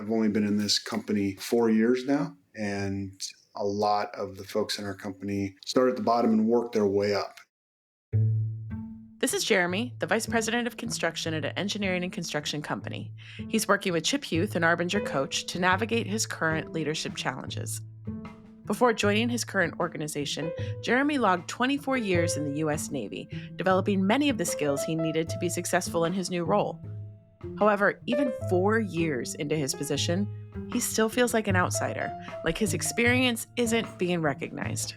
I've only been in this company 4 years now, and a lot of the folks in our company start at the bottom and work their way up. This is Jeremy, the Vice President of Construction at an engineering and construction company. He's working with Chip Huth, an Arbinger coach, to navigate his current leadership challenges. Before joining his current organization, Jeremy logged 24 years in the U.S. Navy, developing many of the skills he needed to be successful in his new role. However, even 4 years into his position, he still feels like an outsider, like his experience isn't being recognized.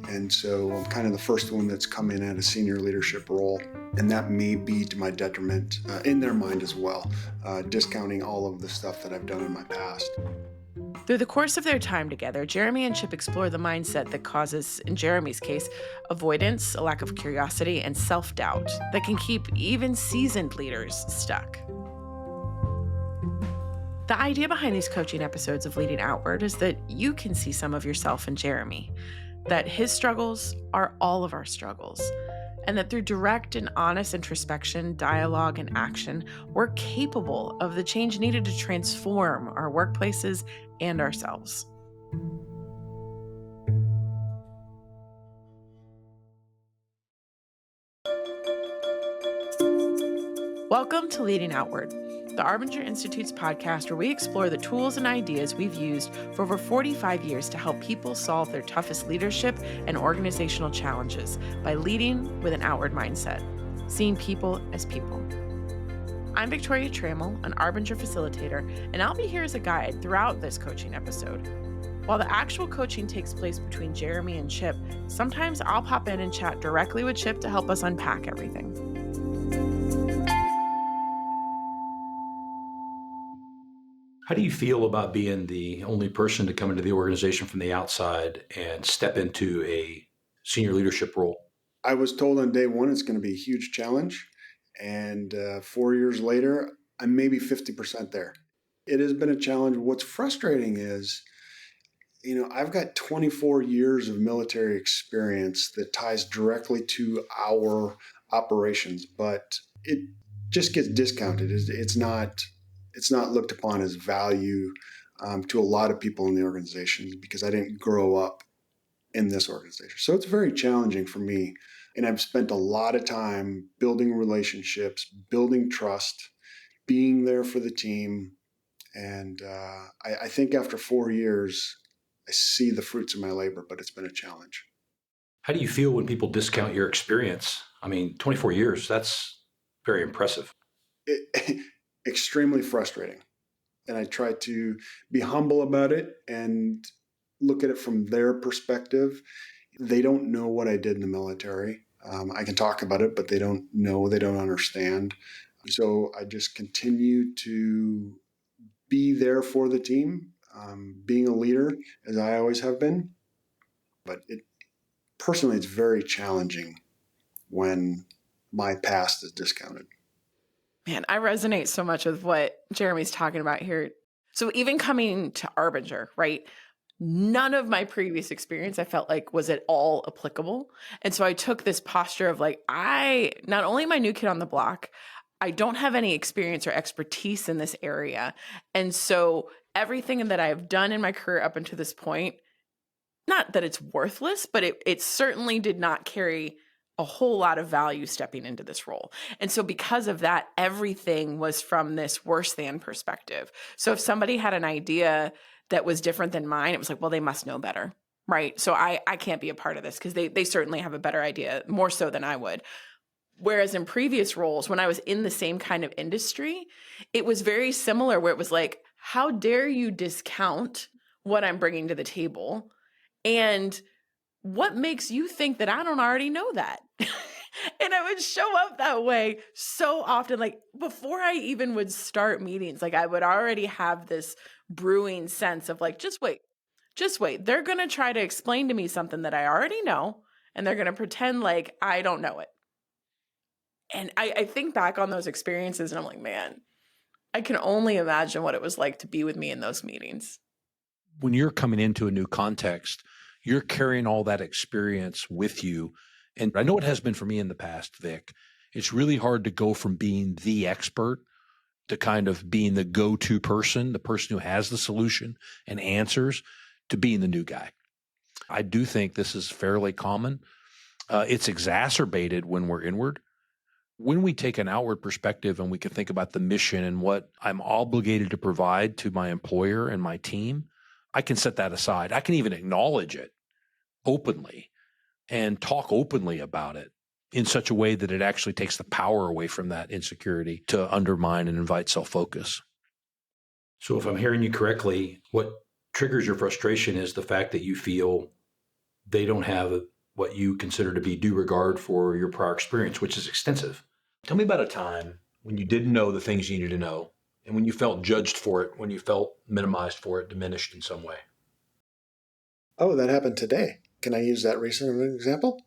And so I'm kind of the first one that's come in at a senior leadership role, and that may be to my detriment in their mind as well, discounting all of the stuff that I've done in my past. Through the course of their time together, Jeremy and Chip explore the mindset that causes, in Jeremy's case, avoidance, a lack of curiosity, and self-doubt that can keep even seasoned leaders stuck. The idea behind these coaching episodes of Leading Outward is that you can see some of yourself in Jeremy, that his struggles are all of our struggles, and that through direct and honest introspection, dialogue, and action, we're capable of the change needed to transform our workplaces and ourselves. Welcome to Leading Outward, the Arbinger Institute's podcast where we explore the tools and ideas we've used for over 45 years to help people solve their toughest leadership and organizational challenges by leading with an outward mindset, seeing people as people. I'm Victoria Trammell, an Arbinger facilitator, and I'll be here as a guide throughout this coaching episode. While the actual coaching takes place between Jeremy and Chip, sometimes I'll pop in and chat directly with Chip to help us unpack everything. How do you feel about being the only person to come into the organization from the outside and step into a senior leadership role? I was told on day one it's going to be a huge challenge, and 4 years later, I'm maybe 50% there. It has been a challenge. What's frustrating is, I've got 24 years of military experience that ties directly to our operations, but it just gets discounted. It's not looked upon as value to a lot of people in the organization because I didn't grow up in this organization. So it's very challenging for me. And I've spent a lot of time building relationships, building trust, being there for the team. And I think after 4 years, I see the fruits of my labor, but it's been a challenge. How do you feel when people discount your experience? I mean, 24 years, that's very impressive. Extremely frustrating. And I try to be humble about it and look at it from their perspective. They don't know what I did in the military. I can talk about it, but they don't know, they don't understand. So I just continue to be there for the team, being a leader as I always have been. But personally, it's very challenging when my past is discounted. Man, I resonate so much with what Jeremy's talking about here. So even coming to Arbinger, right? None of my previous experience I felt like was at all applicable. And so I took this posture of like, not only am I new kid on the block, I don't have any experience or expertise in this area. And so everything that I've done in my career up until this point, not that it's worthless, but it certainly did not carry a whole lot of value stepping into this role. And so because of that, everything was from this worse than perspective. So if somebody had an idea that was different than mine, it was like, well, they must know better, right? So I can't be a part of this because they certainly have a better idea, more so than I would. Whereas in previous roles, when I was in the same kind of industry, it was very similar where it was like, how dare you discount what I'm bringing to the table? And what makes you think that I don't already know that? And I would show up that way so often, like before I even would start meetings, like I would already have this brewing sense of like, just wait. They're going to try to explain to me something that I already know, and they're going to pretend like I don't know it. And I think back on those experiences and I'm like, man, I can only imagine what it was like to be with me in those meetings. When you're coming into a new context, you're carrying all that experience with you. And I know it has been for me in the past, Vic. It's really hard to go from being the expert to kind of being the go-to person, the person who has the solution and answers, to being the new guy. I do think this is fairly common. It's exacerbated when we're inward. When we take an outward perspective and we can think about the mission and what I'm obligated to provide to my employer and my team, I can set that aside. I can even acknowledge it openly and talk openly about it in such a way that it actually takes the power away from that insecurity to undermine and invite self-focus. So if I'm hearing you correctly, what triggers your frustration is the fact that you feel they don't have what you consider to be due regard for your prior experience, which is extensive. Tell me about a time when you didn't know the things you needed to know and when you felt judged for it, when you felt minimized for it, diminished in some way. Oh, that happened today. Can I use that recent example?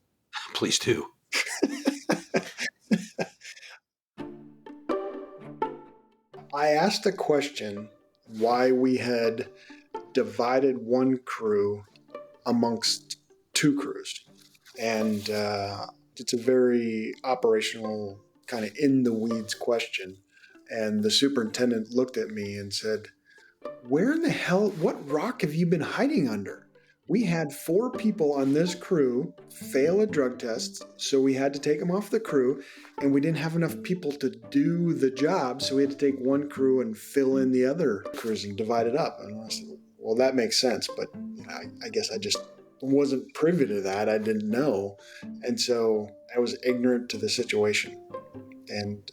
Please do. I asked a question why we had divided one crew amongst two crews. And it's a very operational, kind of in the weeds question. And the superintendent looked at me and said, "Where in the hell, what rock have you been hiding under? We had 4 people on this crew fail a drug test, so we had to take them off the crew, and we didn't have enough people to do the job, so we had to take one crew and fill in the other crews and divide it up." And I said, "Well, that makes sense, but I guess I just wasn't privy to that. I didn't know, and so I was ignorant to the situation, and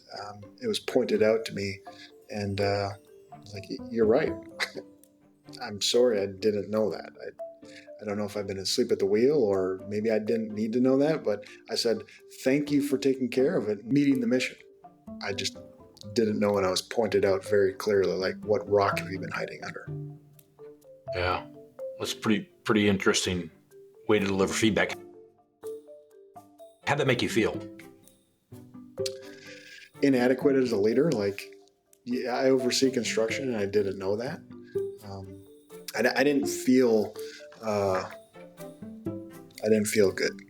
it was pointed out to me, and I was like, 'You're right. I'm sorry, I didn't know that. I don't know if I've been asleep at the wheel or maybe I didn't need to know that, but I said, thank you for taking care of it, meeting the mission. I just didn't know when I was pointed out very clearly, like, what rock have you been hiding under?" Yeah, that's pretty interesting way to deliver feedback. How'd that make you feel? Inadequate as a leader, like, yeah, I oversee construction and I didn't know that. I didn't feel good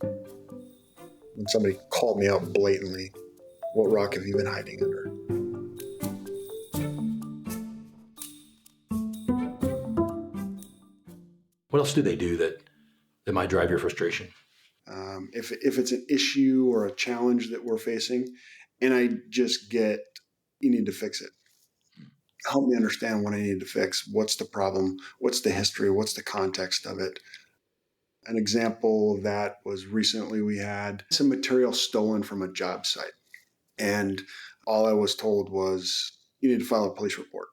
when somebody called me out blatantly. What rock have you been hiding under? What else do they do that might drive your frustration? If it's an issue or a challenge that we're facing, and I just get, you need to fix it. Help me understand what I need to fix. What's the problem? What's the history? What's the context of it? An example of that was recently we had some material stolen from a job site. And all I was told was, you need to file a police report.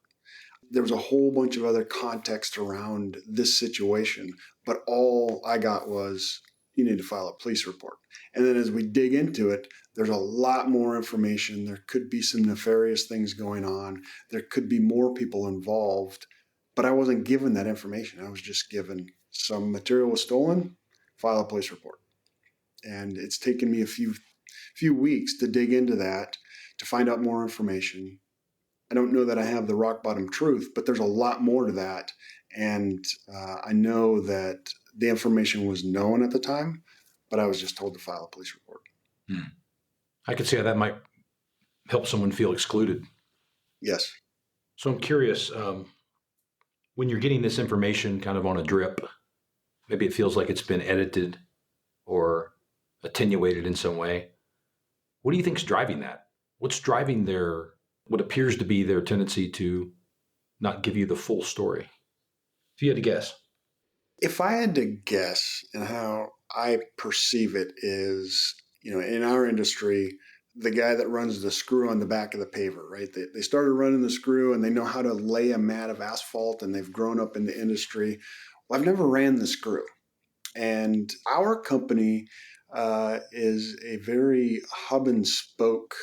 There was a whole bunch of other context around this situation, but all I got was, you need to file a police report. And then as we dig into it, there's a lot more information. There could be some nefarious things going on. There could be more people involved, but I wasn't given that information. I was just given some material was stolen, file a police report. And it's taken me a few weeks to dig into that, to find out more information. I don't know that I have the rock bottom truth, but there's a lot more to that. And I know that the information was known at the time, but I was just told to file a police report. I could see how that might help someone feel excluded. Yes. So I'm curious, when you're getting this information kind of on a drip, maybe it feels like it's been edited or attenuated in some way. What do you think is driving that? What's driving what appears to be their tendency to not give you the full story? If you had to guess. If I had to guess, and how I perceive it is, in our industry, the guy that runs the screw on the back of the paver, right? They started running the screw and they know how to lay a mat of asphalt and they've grown up in the industry. Well, I've never ran the screw. And our company is a very hub and spoke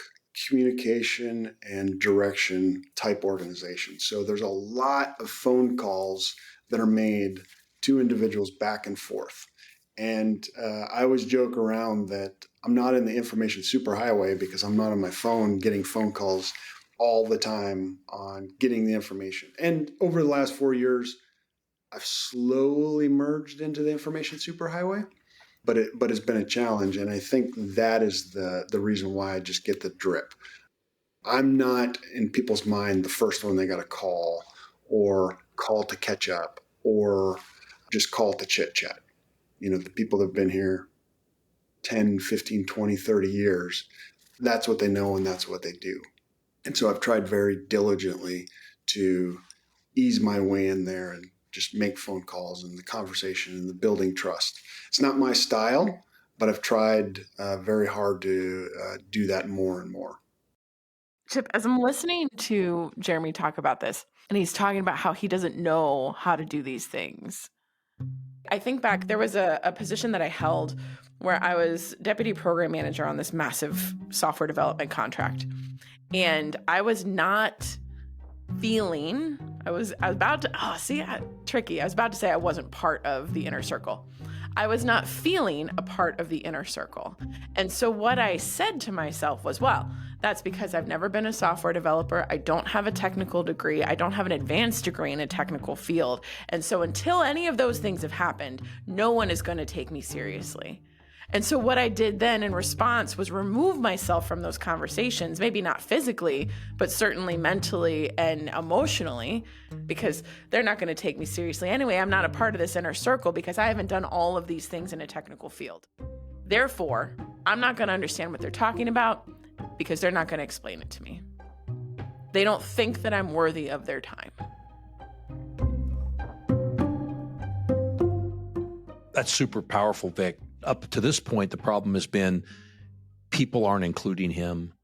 communication and direction type organization. So there's a lot of phone calls that are made to individuals back and forth. And I always joke around that I'm not in the information superhighway because I'm not on my phone getting phone calls all the time on getting the information. And over the last 4 years, I've slowly merged into the information superhighway, but it's been a challenge, and I think that is the reason why I just get the drip. I'm not in people's mind the first one they got to call or call to catch up or just call to chit chat. The people that have been here 10, 15, 20, 30 years, that's what they know and that's what they do. And so I've tried very diligently to ease my way in there and just make phone calls and the conversation and the building trust. It's not my style, but I've tried very hard to do that more and more. Chip, as I'm listening to Jeremy talk about this, and he's talking about how he doesn't know how to do these things, I think back, there was a position that I held where I was deputy program manager on this massive software development contract. And I was not feeling, I was about to, tricky. I was about to say I wasn't part of the inner circle. I was not feeling a part of the inner circle. And so what I said to myself was, well, that's because I've never been a software developer. I don't have a technical degree. I don't have an advanced degree in a technical field. And so until any of those things have happened, no one is going to take me seriously. And so what I did then in response was remove myself from those conversations, maybe not physically, but certainly mentally and emotionally, because they're not going to take me seriously anyway. I'm not a part of this inner circle because I haven't done all of these things in a technical field. Therefore, I'm not going to understand what they're talking about because they're not going to explain it to me. They don't think that I'm worthy of their time. That's super powerful, Vic. Up to this point, the problem has been people aren't including him.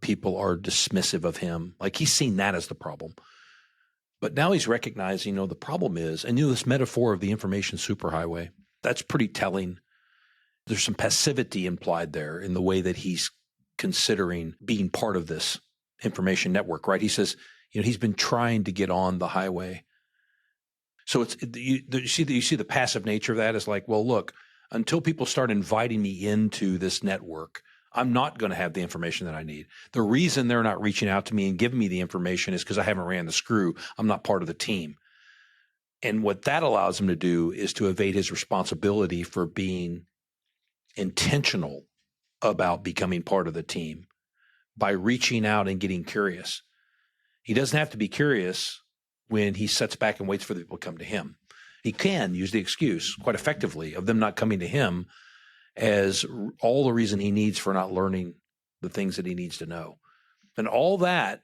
People are dismissive of him. Like he's seen that as the problem. But now he's recognizing, the problem is, and this metaphor of the information superhighway, that's pretty telling. There's some passivity implied there in the way that he's considering being part of this information network, right? He says, he's been trying to get on the highway. So you see the passive nature of that is like, well, look, until people start inviting me into this network, I'm not going to have the information that I need. The reason they're not reaching out to me and giving me the information is because I haven't ran the screw. I'm not part of the team. And what that allows him to do is to evade his responsibility for being intentional about becoming part of the team by reaching out and getting curious. He doesn't have to be curious when he sits back and waits for the people to come to him. He can use the excuse quite effectively of them not coming to him as all the reason he needs for not learning the things that he needs to know. And all that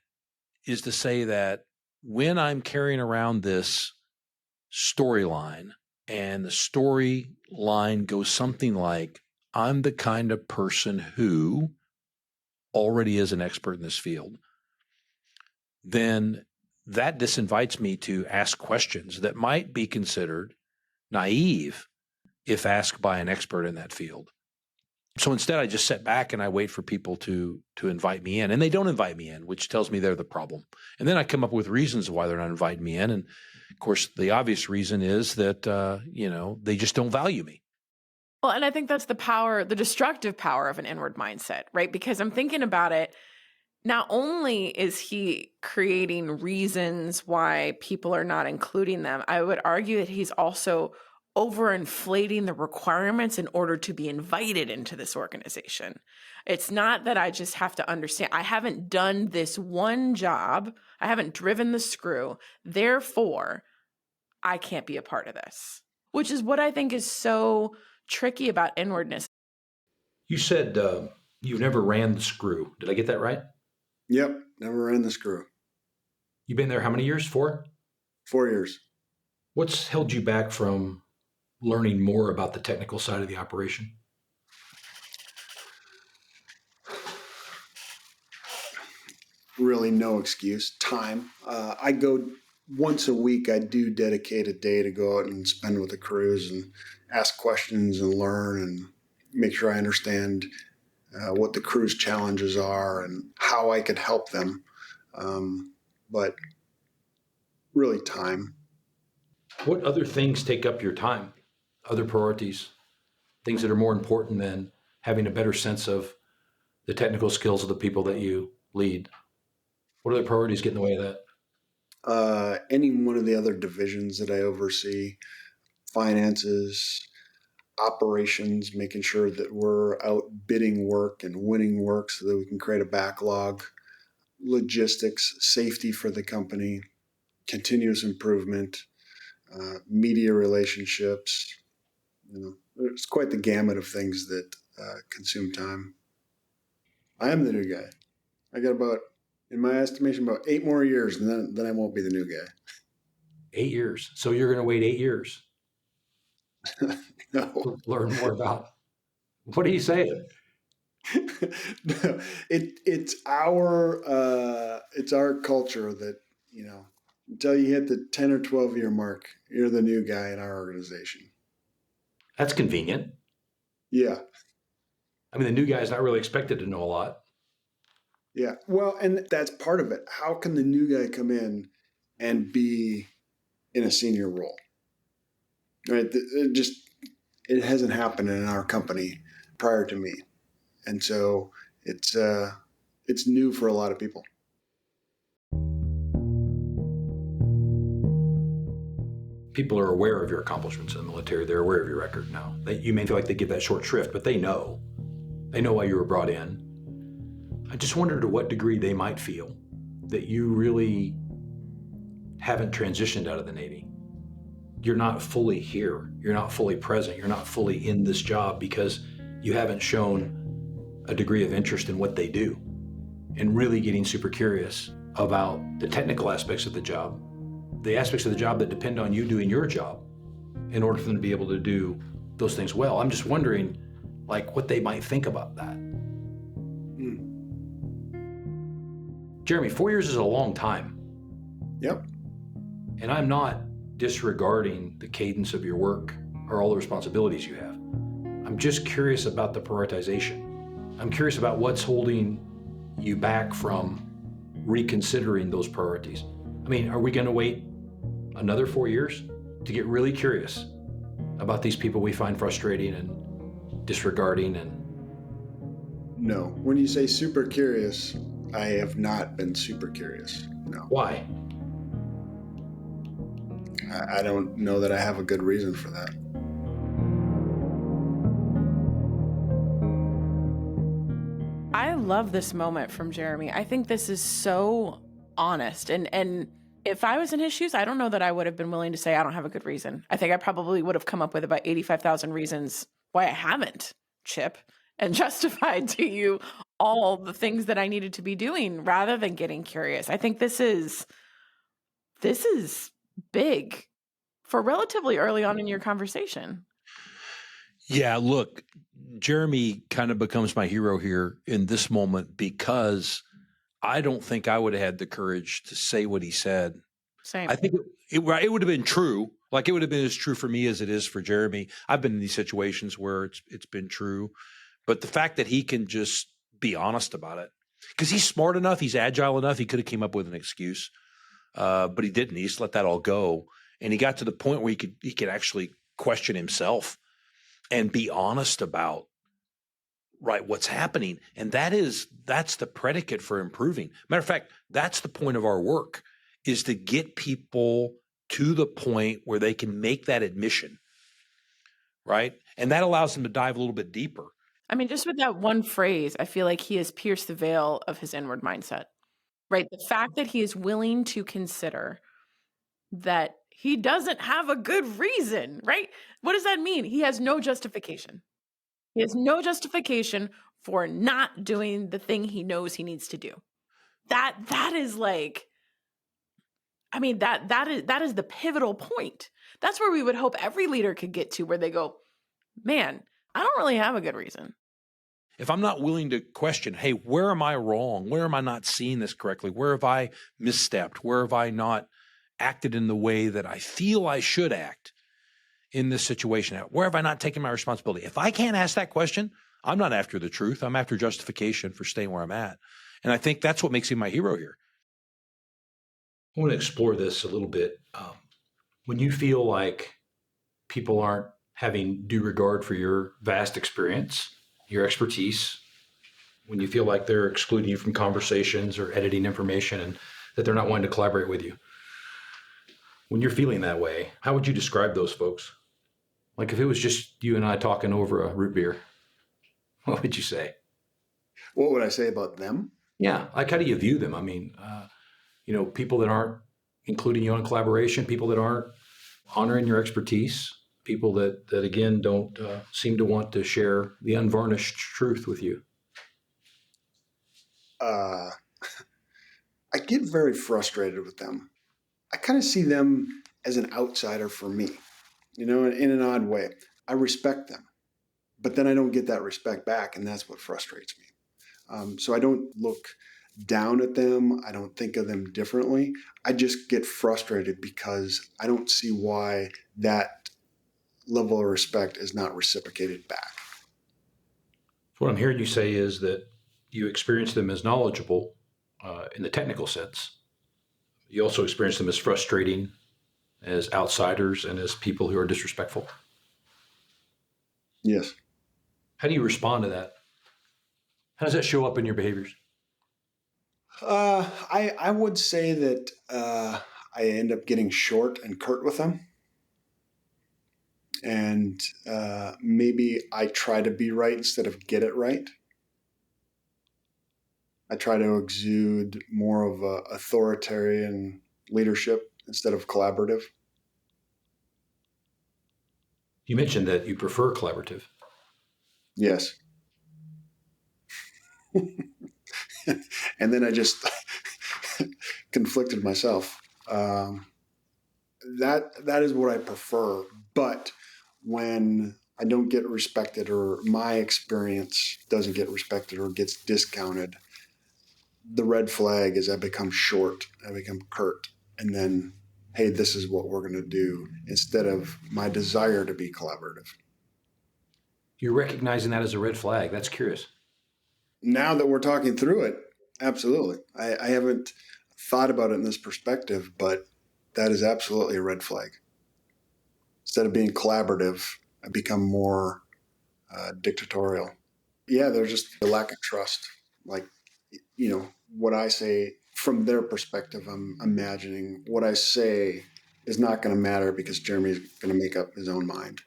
is to say that when I'm carrying around this storyline and the storyline goes something like, I'm the kind of person who already is an expert in this field, then that disinvites me to ask questions that might be considered naive if asked by an expert in that field. So instead, I just sit back and I wait for people to invite me in, and they don't invite me in, which tells me they're the problem. And then I come up with reasons why they're not inviting me in. And of course, the obvious reason is that, they just don't value me. Well, and I think that's the destructive power of an inward mindset, right? Because I'm thinking about it. Not only is he creating reasons why people are not including them, I would argue that he's also overinflating the requirements in order to be invited into this organization. It's not that I just have to understand, I haven't done this one job, I haven't driven the screw, therefore, I can't be a part of this, which is what I think is so tricky about inwardness. You said you've never ran the screw. Did I get that right? Yep, never ran the screw. You've been there how many years? 4? 4 years. What's held you back from learning more about the technical side of the operation? Really no excuse. Time. I go once a week. I do dedicate a day to go out and spend with the crews and ask questions and learn and make sure I understand what the crew's challenges are and how I could help them. But really time. What other things take up your time? Other priorities? Things that are more important than having a better sense of the technical skills of the people that you lead? What other priorities get in the way of that? Any one of the other divisions that I oversee, finances, operations, making sure that we're out bidding work and winning work so that we can create a backlog. logistics, safety for the company, continuous improvement, media relationships. It's quite the gamut of things that consume time. I am the new guy. I got about, in my estimation, about 8 more years, and then I won't be the new guy. 8 years. So you're going to wait 8 years No. to learn more about. What are you saying? No, it's our culture that, until you hit the 10 or 12 year mark, you're the new guy in our organization. That's convenient. Yeah. I mean, the new guy is not really expected to know a lot. Yeah. Well, and that's part of it. How can the new guy come in and be in a senior role? Right. It hasn't happened in our company prior to me. And so it's new for a lot of people. People are aware of your accomplishments in the military. They're aware of your record now. You may feel like they give that short shrift, but they know. They know why you were brought in. I just wonder to what degree they might feel that you really haven't transitioned out of the Navy. You're not fully here. You're not fully present. You're not fully in this job because you haven't shown a degree of interest in what they do and really getting super curious about the technical aspects of the job, the aspects of the job that depend on you doing your job in order for them to be able to do those things well. I'm just wondering, what they might think about that. Jeremy, 4 years is a long time. Yep. And I'm not disregarding the cadence of your work or all the responsibilities you have. I'm just curious about the prioritization. I'm curious about what's holding you back from reconsidering those priorities. I mean, are we going to wait another 4 years to get really curious about these people we find frustrating and disregarding? And no, when you say super curious, I have not been super curious. No. Why? I don't know that I have a good reason for that. I love this moment from Jeremy. I think this is so honest. And if I was in his shoes, I don't know that I would have been willing to say I don't have a good reason. I think I probably would have come up with about 85,000 reasons why I haven't, Chip, and justified to you all the things that I needed to be doing rather than getting curious. I think this is big for relatively early on in your conversation. Yeah, look, Jeremy kind of becomes my hero here in this moment because I don't think I would have had the courage to say what he said. Same. I think it would have been true. Like it would have been as true for me as it is for Jeremy. I've been in these situations where it's been true. But the fact that he can just be honest about it, because he's smart enough, he's agile enough, he could have came up with an excuse, but he didn't. He just let that all go, and he got to the point where he could actually question himself and be honest about what's happening, and that's the predicate for improving. Matter of fact, that's the point of our work, is to get people to the point where they can make that admission, right? And that allows them to dive a little bit deeper. I mean, just with that one phrase, I feel like he has pierced the veil of his inward mindset, right? The fact that he is willing to consider that he doesn't have a good reason, right? What does that mean? He has no justification. He has no justification for not doing the thing he knows he needs to do. That is that is the pivotal point. That's where we would hope every leader could get to, where they go, man, I don't really have a good reason. If I'm not willing to question, hey, where am I wrong? Where am I not seeing this correctly? Where have I misstepped? Where have I not acted in the way that I feel I should act in this situation? Where have I not taken my responsibility? If I can't ask that question, I'm not after the truth. I'm after justification for staying where I'm at. And I think that's what makes him my hero here. I want to explore this a little bit. When you feel like people aren't having due regard for your vast experience, your expertise, when you feel like they're excluding you from conversations or editing information and that they're not wanting to collaborate with you, when you're feeling that way, how would you describe those folks? Like if it was just you and I talking over a root beer, what would you say? What would I say about them? Yeah, like how do you view them? I mean, people that aren't including you on collaboration, people that aren't honoring your expertise, people that again don't seem to want to share the unvarnished truth with you. Uh, I get very frustrated with them. I kind of see them as an outsider for me, in an odd way. I respect them, but then I don't get that respect back, and that's what frustrates me. So I don't look down at them. I don't think of them differently. I just get frustrated because I don't see why that level of respect is not reciprocated back. What I'm hearing you say is that you experience them as knowledgeable in the technical sense. You also experience them as frustrating, as outsiders, and as people who are disrespectful. Yes. How do you respond to that? How does that show up in your behaviors? I would say that I end up getting short and curt with them. And maybe I try to be right instead of get it right. I try to exude more of a authoritarian leadership instead of collaborative. You mentioned that you prefer collaborative. Yes. And then I just conflicted myself. That is what I prefer. But when I don't get respected or my experience doesn't get respected or gets discounted, the red flag is I become short, I become curt, and then, hey, this is what we're going to do instead of my desire to be collaborative. You're recognizing that as a red flag. That's curious. Now that we're talking through it, absolutely. I haven't thought about it in this perspective, but that is absolutely a red flag. Instead of being collaborative, I become more dictatorial. Yeah, there's just a lack of trust. Like, what I say from their perspective, I'm imagining what I say is not going to matter because Jeremy's going to make up his own mind.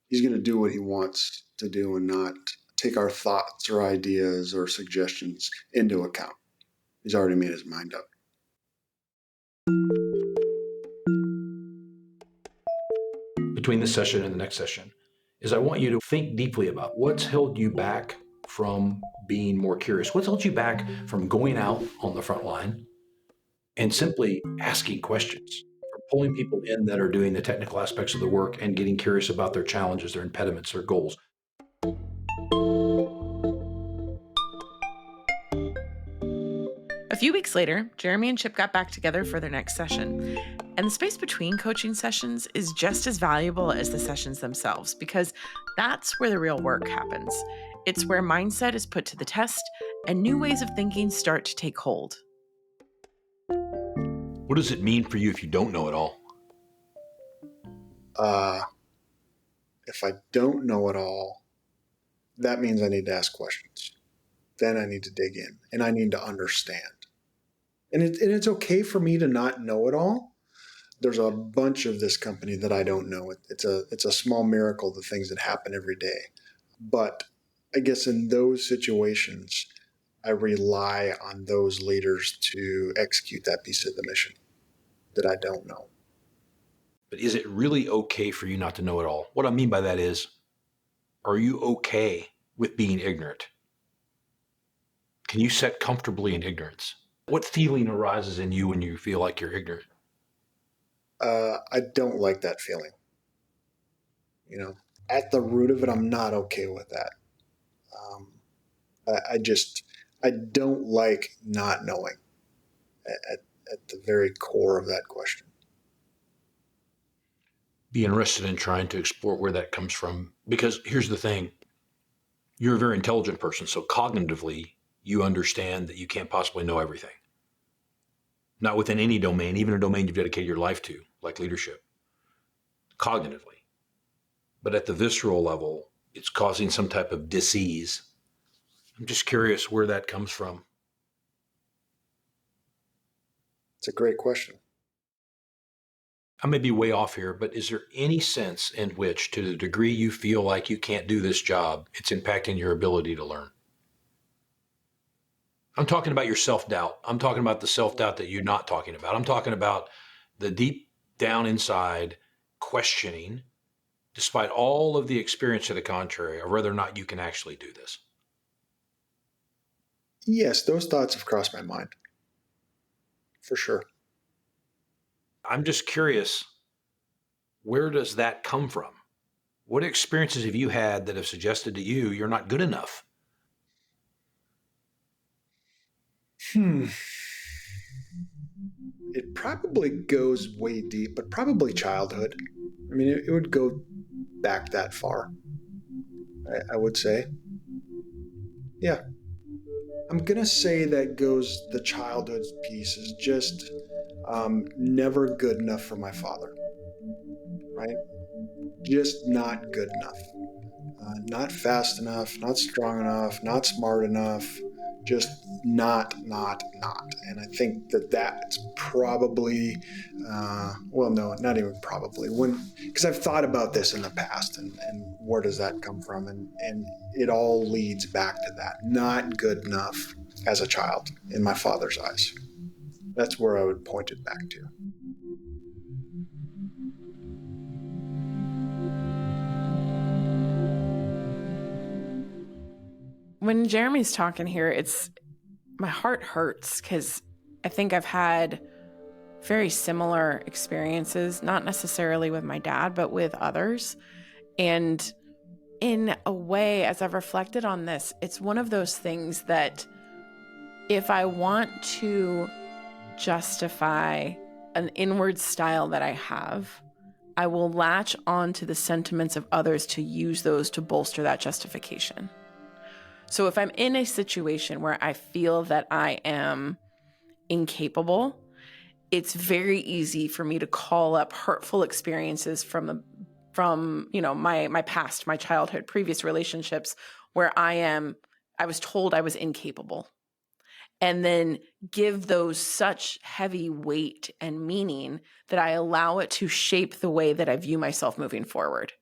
He's going to do what he wants to do and not take our thoughts or ideas or suggestions into account. He's already made his mind up. Between this session and the next session is I want you to think deeply about what's held you back from being more curious. What's held you back from going out on the front line and simply asking questions, from pulling people in that are doing the technical aspects of the work and getting curious about their challenges, their impediments, their goals. A few weeks later, Jeremy and Chip got back together for their next session. And the space between coaching sessions is just as valuable as the sessions themselves because that's where the real work happens. It's where mindset is put to the test and new ways of thinking start to take hold. What does it mean for you if you don't know it all? If I don't know it all, that means I need to ask questions. Then I need to dig in and I need to understand. And it's okay for me to not know it all. There's a bunch of this company that I don't know. It's a small miracle, the things that happen every day. But I guess in those situations, I rely on those leaders to execute that piece of the mission that I don't know. But is it really okay for you not to know it all? What I mean by that is, are you okay with being ignorant? Can you sit comfortably in ignorance? What feeling arises in you when you feel like you're ignorant? I don't like that feeling. At the root of it, I'm not okay with that. Um, I don't like not knowing at the very core of that question. Be interested in trying to explore where that comes from. Because here's the thing. You're a very intelligent person, so cognitively, you understand that you can't possibly know everything. Not within any domain, even a domain you've dedicated your life to, like leadership. Cognitively. But at the visceral level, it's causing some type of disease. I'm just curious where that comes from. It's a great question. I may be way off here, but is there any sense in which, to the degree you feel like you can't do this job, it's impacting your ability to learn? I'm talking about your self-doubt. I'm talking about the self-doubt that you're not talking about. I'm talking about the deep down inside questioning, despite all of the experience to the contrary, of whether or not you can actually do this. Yes, those thoughts have crossed my mind, for sure. I'm just curious, where does that come from? What experiences have you had that have suggested to you you're not good enough? Hmm. It probably goes way deep, but probably childhood. I mean, it would go back that far, I would say. Yeah. I'm going to say that goes the childhood piece is just never good enough for my father, right? Just not good enough. Not fast enough, not strong enough, not smart enough, just not. And I think that that's probably, well, no, not even probably. Because I've thought about this in the past and where does that come from? And it all leads back to that. Not good enough as a child in my father's eyes. That's where I would point it back to. When Jeremy's talking here, my heart hurts because I think I've had very similar experiences, not necessarily with my dad, but with others. And in a way, as I've reflected on this, it's one of those things that if I want to justify an inward style that I have, I will latch on to the sentiments of others to use those to bolster that justification. So if I'm in a situation where I feel that I am incapable, it's very easy for me to call up hurtful experiences from my past, my childhood, previous relationships where I was told I was incapable, and then give those such heavy weight and meaning that I allow it to shape the way that I view myself moving forward.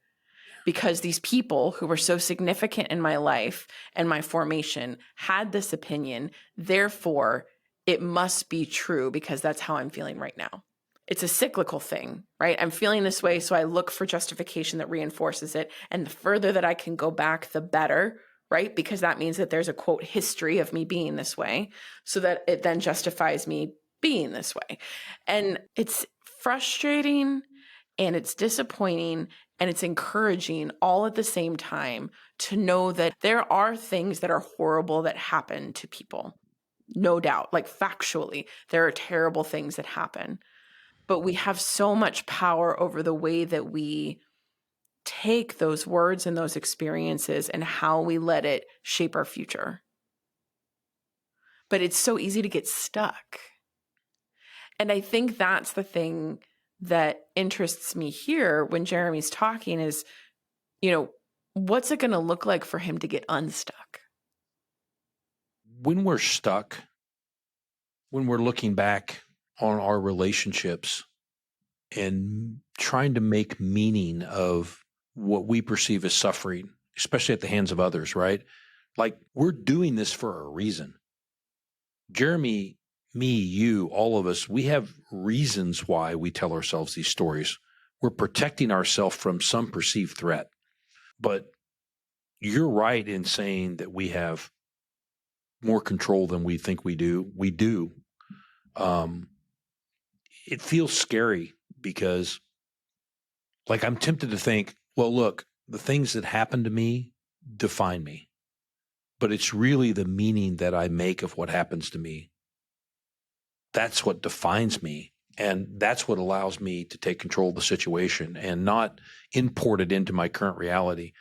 Because these people who were so significant in my life and my formation had this opinion, therefore it must be true because that's how I'm feeling right now. It's a cyclical thing, right? I'm feeling this way, so I look for justification that reinforces it. And the further that I can go back, the better, right? Because that means that there's a quote history of me being this way, so that it then justifies me being this way. And it's frustrating and it's disappointing and it's encouraging all at the same time to know that there are things that are horrible that happen to people. No doubt, like factually, there are terrible things that happen. But we have so much power over the way that we take those words and those experiences and how we let it shape our future. But it's so easy to get stuck. And I think that's the thing that interests me here when Jeremy's talking is, what's it going to look like for him to get unstuck? When we're stuck, when we're looking back on our relationships and trying to make meaning of what we perceive as suffering, especially at the hands of others, right? Like we're doing this for a reason. Jeremy, me, you, all of us, we have reasons why we tell ourselves these stories. We're protecting ourselves from some perceived threat. But you're right in saying that we have more control than we think we do. We do. It feels scary because, like, I'm tempted to think, well, look, the things that happen to me define me. But it's really the meaning that I make of what happens to me. That's what defines me. And that's what allows me to take control of the situation and not import it into my current reality.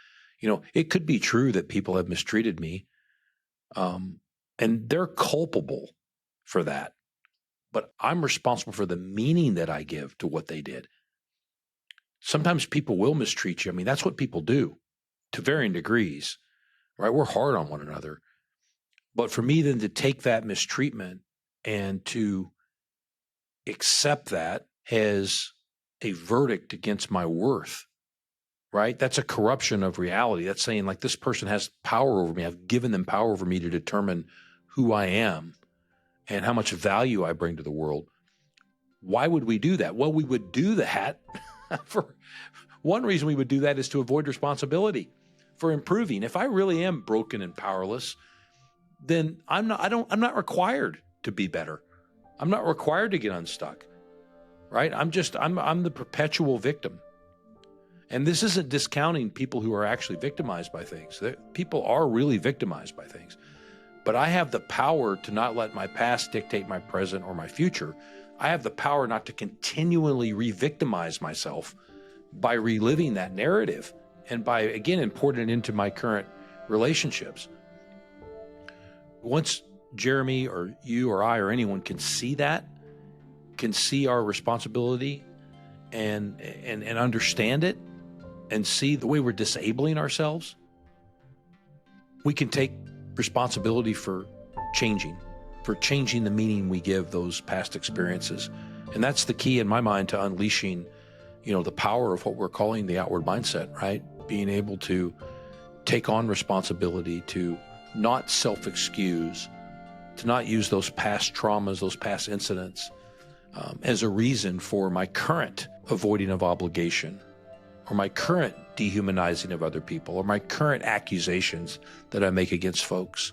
It could be true that people have mistreated me, and they're culpable for that. But I'm responsible for the meaning that I give to what they did. Sometimes people will mistreat you. I mean, that's what people do to varying degrees, right? We're hard on one another. But for me then to take that mistreatment and to accept that as a verdict against my worth, right? That's a corruption of reality. That's saying like this person has power over me. I've given them power over me to determine who I am and how much value I bring to the world, why would we do that? Well, we would do that for one reason we would do that is to avoid responsibility for improving. If I really am broken and powerless, then I'm not required to be better. I'm not required to get unstuck, right? I'm the perpetual victim. And this isn't discounting people who are actually victimized by things. People are really victimized by things. But I have the power to not let my past dictate my present or my future. I have the power not to continually re-victimize myself by reliving that narrative and by, again, importing it into my current relationships. Once Jeremy or you or I or anyone can see that, can see our responsibility and understand it, and see the way we're disabling ourselves, we can take responsibility for changing the meaning we give those past experiences. And that's the key in my mind to unleashing, the power of what we're calling the outward mindset, right? Being able to take on responsibility, to not self-excuse, to not use those past traumas, those past incidents as a reason for my current avoiding of obligation, or my current dehumanizing of other people, or my current accusations that I make against folks.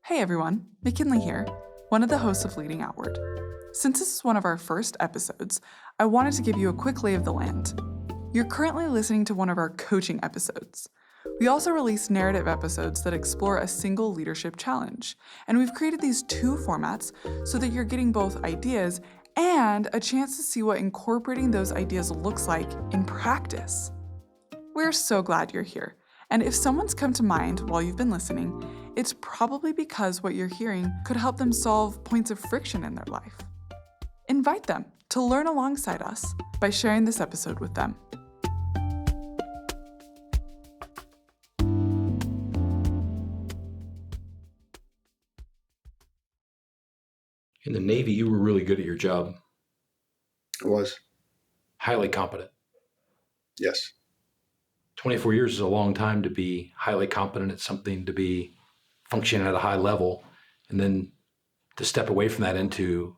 Hey everyone, McKinley here, one of the hosts of Leading Outward. Since this is one of our first episodes, I wanted to give you a quick lay of the land. You're currently listening to one of our coaching episodes. We also release narrative episodes that explore a single leadership challenge, and we've created these two formats so that you're getting both ideas and a chance to see what incorporating those ideas looks like in practice. We're so glad you're here, and if someone's come to mind while you've been listening, it's probably because what you're hearing could help them solve points of friction in their life. Invite them to learn alongside us by sharing this episode with them. In the Navy, you were really good at your job. It was. Highly competent. Yes. 24 years is a long time to be highly competent at something, to be functioning at a high level, and then to step away from that into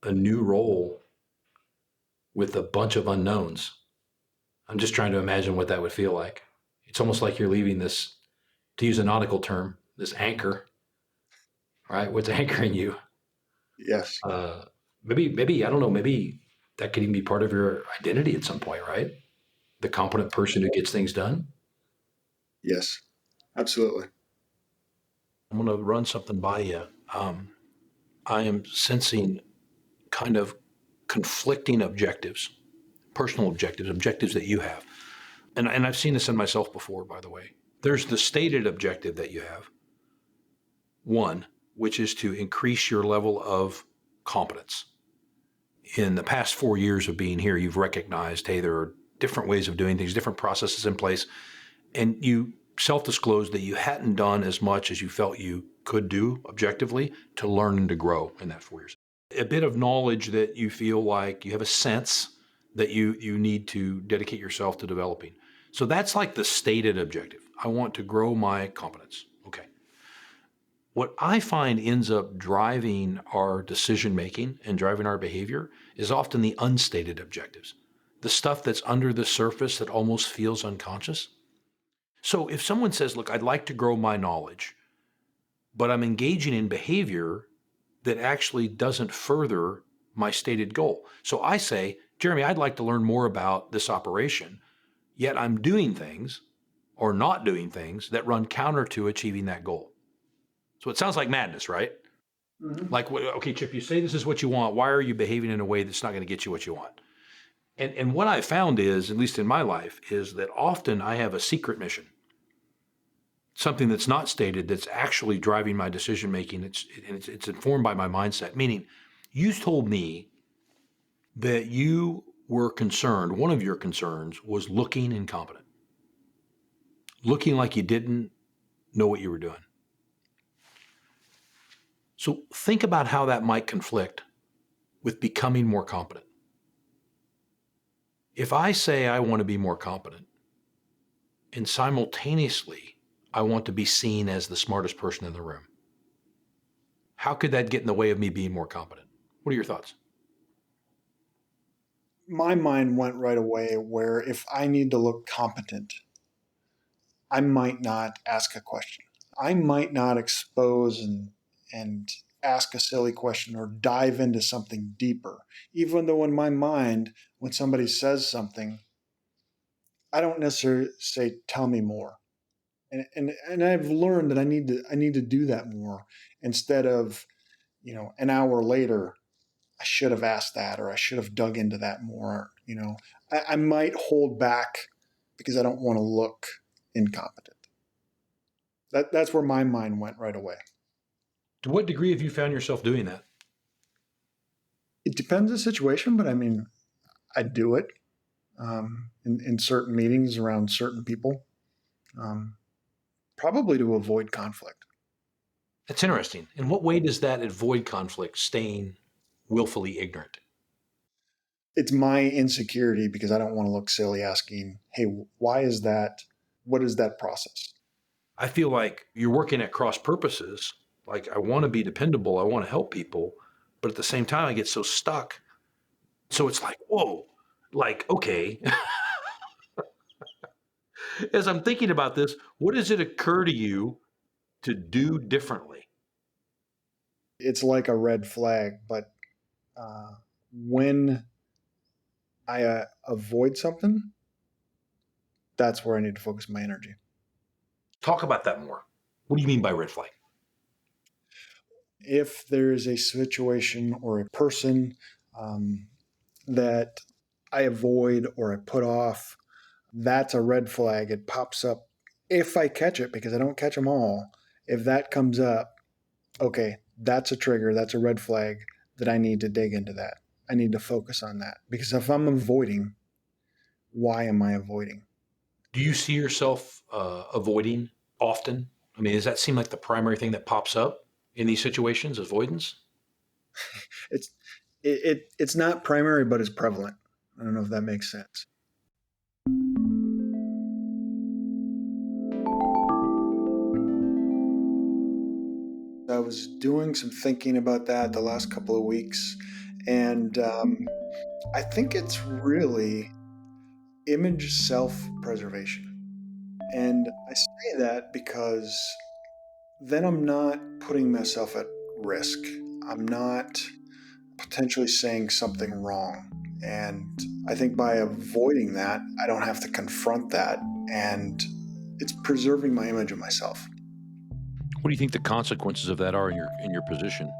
a new role with a bunch of unknowns. I'm just trying to imagine what that would feel like. It's almost like you're leaving this, to use a nautical term, this anchor, right? What's anchoring you? Yes. Maybe, I don't know, maybe that could even be part of your identity at some point, right? The competent person who gets things done. Yes, absolutely. I'm going to run something by you. I am sensing kind of conflicting objectives, personal objectives that you have. And I've seen this in myself before, by the way. There's the stated objective that you have. One, which is to increase your level of competence. In the past 4 years of being here, you've recognized, hey, there are different ways of doing things, different processes in place, and you self-disclosed that you hadn't done as much as you felt you could do objectively to learn and to grow in that 4 years. A bit of knowledge that you feel like you have a sense that you need to dedicate yourself to developing. So that's like the stated objective. I want to grow my competence. Okay. What I find ends up driving our decision-making and driving our behavior is often the unstated objectives, the stuff that's under the surface that almost feels unconscious. So if someone says, look, I'd like to grow my knowledge, but I'm engaging in behavior that actually doesn't further my stated goal. So I say, Jeremy, I'd like to learn more about this operation, yet I'm doing things or not doing things that run counter to achieving that goal. So it sounds like madness, right? Mm-hmm. Like, okay, Chip, you say this is what you want. Why are you behaving in a way that's not going to get you what you want? And what I found is, at least in my life, is that often I have a secret mission, something that's not stated that's actually driving my decision making. It's informed by my mindset. Meaning, you told me that you were concerned. One of your concerns was looking incompetent, looking like you didn't know what you were doing. So think about how that might conflict with becoming more competent. If I say I want to be more competent and simultaneously I want to be seen as the smartest person in the room, how could that get in the way of me being more competent? What are your thoughts? My mind went right away where if I need to look competent, I might not ask a question. I might not expose and ask a silly question or dive into something deeper. Even though in my mind, when somebody says something, I don't necessarily say, tell me more. And I've learned that I need to do that more instead of, an hour later, I should have asked that or I should have dug into that more. I might hold back because I don't want to look incompetent. That's where my mind went right away. To what degree have you found yourself doing that? It depends on the situation, but I mean, I do it in certain meetings around certain people, um, probably to avoid conflict. That's interesting. In what way does that avoid conflict, staying willfully ignorant? It's my insecurity because I don't want to look silly asking, hey, why is that? What is that process? I feel like you're working at cross purposes. Like, I want to be dependable, I want to help people, but at the same time, I get so stuck. So it's like, whoa, like, okay. As I'm thinking about this, what does it occur to you to do differently? It's like a red flag, but when I avoid something, that's where I need to focus my energy. Talk about that more. What do you mean by red flag? If there is a situation or a person um, that I avoid or I put off, that's a red flag. It pops up if I catch it because I don't catch them all. If that comes up, okay, that's a trigger. That's a red flag that I need to dig into that. I need to focus on that because if I'm avoiding, why am I avoiding? Do you see yourself avoiding often? I mean, does that seem like the primary thing that pops up in these situations, avoidance? It's it's not primary, but it's prevalent. I don't know if that makes sense. I was doing some thinking about that the last couple of weeks, and I think it's really image self preservation. And I say that because then I'm not putting myself at risk. I'm not potentially saying something wrong. And I think by avoiding that, I don't have to confront that. And it's preserving my image of myself. What do you think the consequences of that are in your position?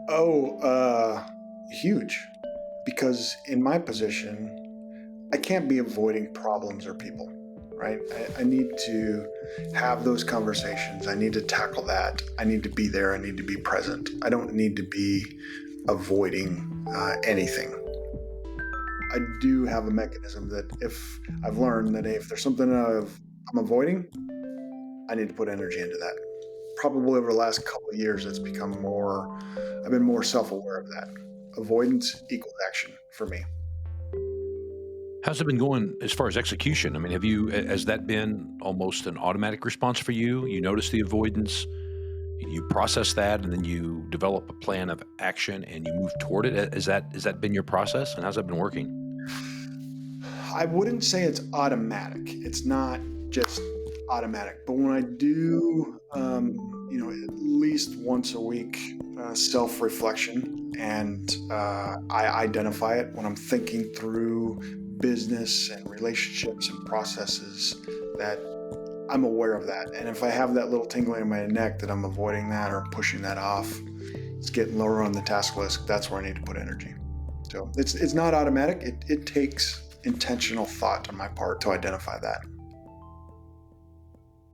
Oh, huge. Because in my position, I can't be avoiding problems or people, right? I need to have those conversations. I need to tackle that. I need to be there. I need to be present. I don't need to be avoiding anything. I do have a mechanism that if I've learned that if there's something I'm avoiding, I need to put energy into that. Probably over the last couple of years, it's become more, I've been more self aware of that. Avoidance equals action for me. How's it been going as far as execution? I mean, has that been almost an automatic response for you? You notice the avoidance, you process that, and then you develop a plan of action and you move toward it. Has that been your process, and how's that been working? I wouldn't say it's automatic. It's not just automatic. But when I do, at least once a week, self reflection, and I identify it when I'm thinking through business and relationships and processes that I'm aware of that. And if I have that little tingling in my neck that I'm avoiding that or pushing that off, it's getting lower on the task list, that's where I need to put energy. So it's not automatic. It takes intentional thought on my part to identify that.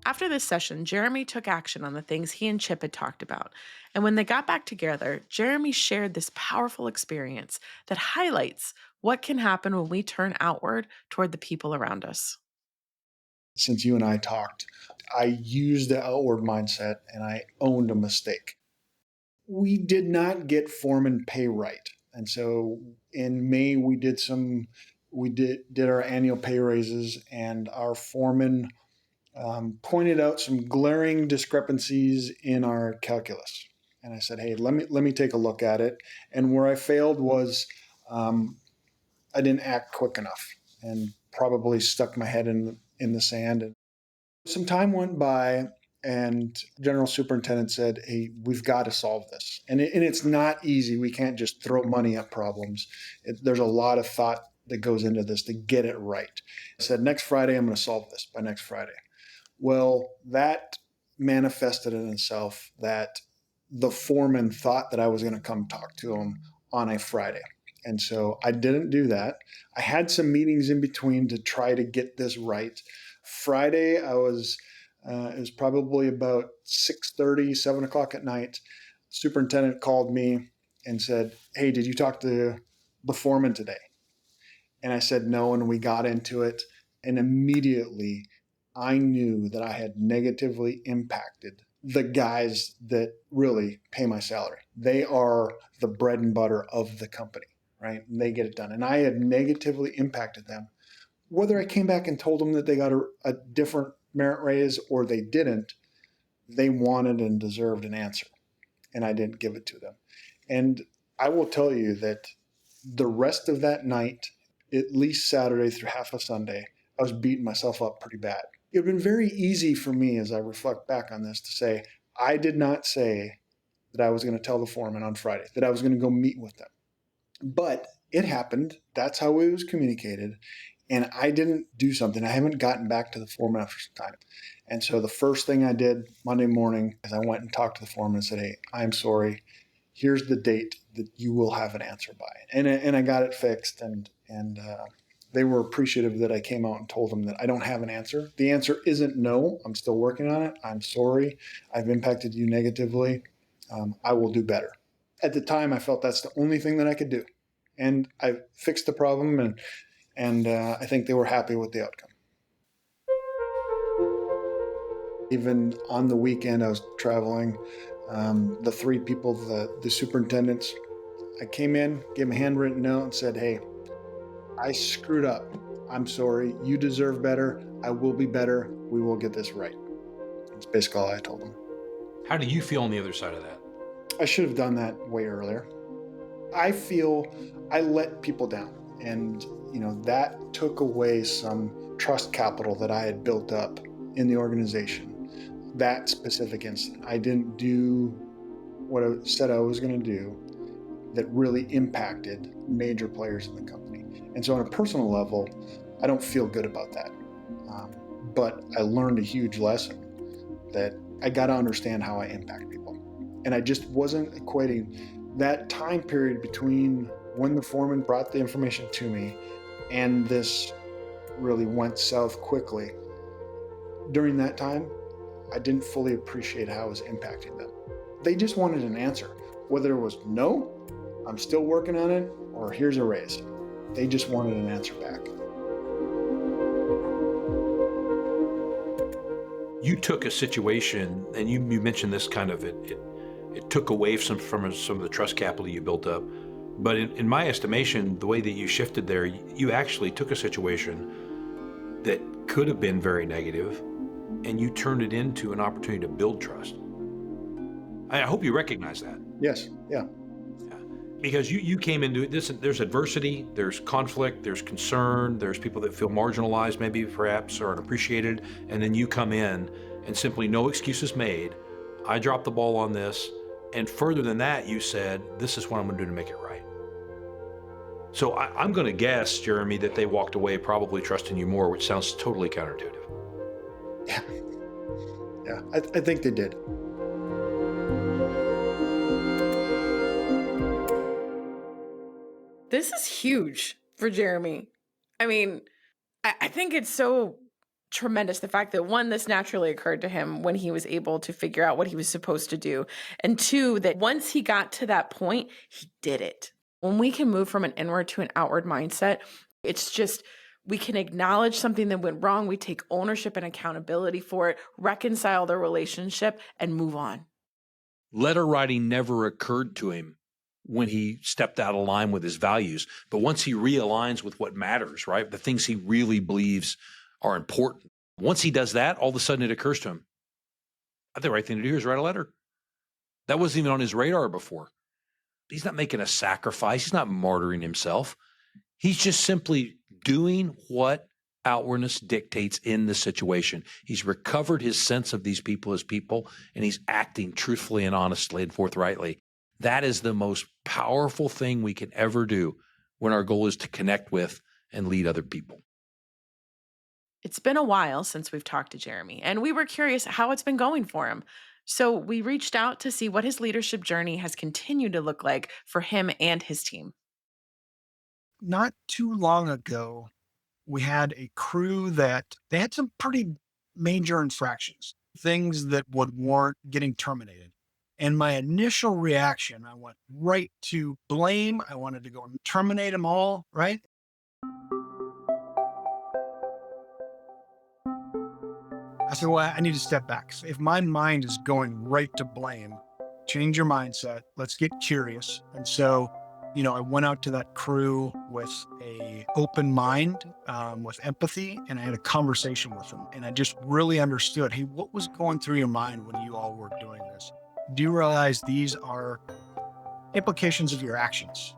After this session, Jeremy took action on the things he and Chip had talked about. And when they got back together, Jeremy shared this powerful experience that highlights what can happen when we turn outward toward the people around us. Since you and I talked, I used the outward mindset and I owned a mistake. We did not get foreman pay right. And so in May, we did our annual pay raises, and our foreman pointed out some glaring discrepancies in our calculus. And I said, "Hey, let me take a look at it." And where I failed was um, I didn't act quick enough, and probably stuck my head in the sand. And some time went by, and General Superintendent said, "Hey, we've got to solve this." And it's not easy. We can't just throw money at problems. There's a lot of thought that goes into this to get it right. I said, "Next Friday, I'm going to solve this by next Friday." Well, that manifested in itself that the foreman thought that I was going to come talk to him on a Friday. And so I didn't do that. I had some meetings in between to try to get this right. Friday, it was probably about 6:30, 7 o'clock at night. Superintendent called me and said, "Hey, did you talk to the foreman today?" And I said no, and we got into it. And immediately I knew that I had negatively impacted the guys that really pay my salary. They are the bread and butter of the company, right? And they get it done. And I had negatively impacted them. Whether I came back and told them that they got a different merit raise or they didn't, they wanted and deserved an answer. And I didn't give it to them. And I will tell you that the rest of that night, at least Saturday through half of Sunday, I was beating myself up pretty bad. It would have been very easy for me as I reflect back on this to say, I did not say that I was going to tell the foreman on Friday, that I was going to go meet with them. But it happened. That's how it was communicated. And I didn't do something. I haven't gotten back to the foreman after some time. And so the first thing I did Monday morning is I went and talked to the foreman and said, "Hey, I'm sorry. Here's the date that you will have an answer by." And I got it fixed, and they were appreciative that I came out and told them that I don't have an answer. The answer isn't no. I'm still working on it. I'm sorry. I've impacted you negatively. I will do better. At the time, I felt that's the only thing that I could do, and I fixed the problem, and I think they were happy with the outcome. Even on the weekend, I was traveling. The three people, the superintendents, I came in, gave them a handwritten note, and said, "Hey, I screwed up. I'm sorry. You deserve better. I will be better. We will get this right." That's basically all I told them. How do you feel on the other side of that? I should have done that way earlier. I feel I let people down, and that took away some trust capital that I had built up in the organization. That specific incident, I didn't do what I said I was going to do, that really impacted major players in the company. And so on a personal level, I don't feel good about that. But I learned a huge lesson that I got to understand how I impact people. And I just wasn't equating that time period between when the foreman brought the information to me and this really went south quickly. During that time, I didn't fully appreciate how I was impacting them. They just wanted an answer, whether it was no, I'm still working on it, or here's a raise. They just wanted an answer back. You took a situation, and you mentioned this kind of it took away some of the trust capital you built up. But in my estimation, the way that you shifted there, you actually took a situation that could have been very negative, and you turned it into an opportunity to build trust. I hope you recognize that. Yes, yeah. Because you came into this, there's adversity, there's conflict, there's concern, there's people that feel marginalized maybe perhaps or unappreciated, and then you come in and simply no excuses made. I dropped the ball on this, and further than that, you said, this is what I'm going to do to make it right. So I'm going to guess, Jeremy, that they walked away probably trusting you more, which sounds totally counterintuitive. Yeah, I think they did. This is huge for Jeremy. I mean, I think it's so tremendous the fact that one, this naturally occurred to him when he was able to figure out what he was supposed to do. And two, that once he got to that point, he did it. When we can move from an inward to an outward mindset, it's just we can acknowledge something that went wrong. We take ownership and accountability for it, reconcile the relationship, and move on. Letter writing never occurred to him when he stepped out of line with his values. But once he realigns with what matters, right? The things he really believes are important. Once he does that, all of a sudden it occurs to him, I think the right thing to do is write a letter. That wasn't even on his radar before. He's not making a sacrifice. He's not martyring himself. He's just simply doing what outwardness dictates in the situation. He's recovered his sense of these people as people, and he's acting truthfully and honestly and forthrightly. That is the most powerful thing we can ever do when our goal is to connect with and lead other people. It's been a while since we've talked to Jeremy, and we were curious how it's been going for him. So we reached out to see what his leadership journey has continued to look like for him and his team. Not too long ago, we had a crew that they had some pretty major infractions, things that would warrant getting terminated. And my initial reaction, I went right to blame. I wanted to go and terminate them all, right? I said, well, I need to step back. So if my mind is going right to blame, change your mindset. Let's get curious. And so, I went out to that crew with a open mind, with empathy, and I had a conversation with them. And I just really understood, hey, what was going through your mind when you all were doing this? Do you realize these are implications of your actions,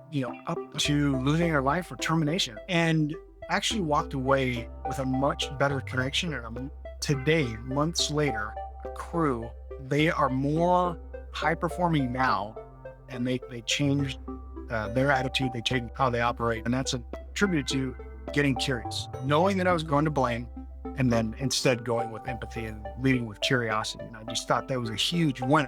up to losing your life or termination? And actually walked away with a much better connection. And today, months later, a crew, they are more high performing now, and they changed their attitude, they changed how they operate. And that's a tribute to getting curious, knowing that I was going to blame, and then instead going with empathy and leading with curiosity. And I just thought that was a huge win.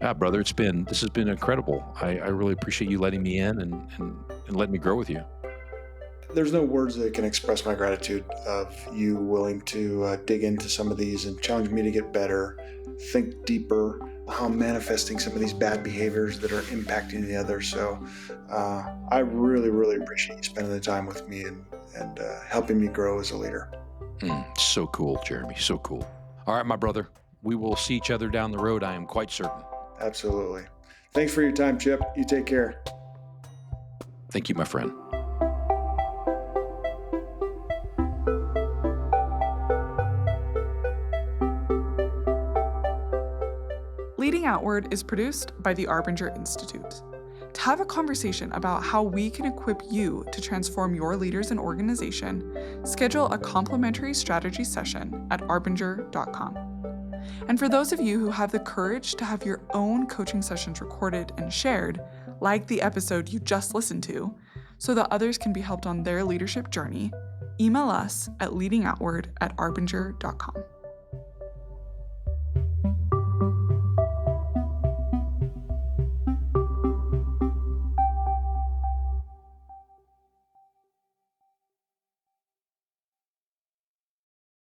Yeah, brother, this has been incredible. I really appreciate you letting me in and letting me grow with you. There's no words that can express my gratitude of you willing to dig into some of these and challenge me to get better, think deeper, how I'm manifesting some of these bad behaviors that are impacting the others. So I really, really appreciate you spending the time with me and helping me grow as a leader. So cool, Jeremy. So cool. All right, my brother. We will see each other down the road, I am quite certain. Absolutely. Thanks for your time, Chip. You take care. Thank you, my friend. Leading Outward is produced by the Arbinger Institute. To have a conversation about how we can equip you to transform your leaders and organization, schedule a complimentary strategy session at arbinger.com. And for those of you who have the courage to have your own coaching sessions recorded and shared, like the episode you just listened to, so that others can be helped on their leadership journey, email us at leadingoutward@arbinger.com.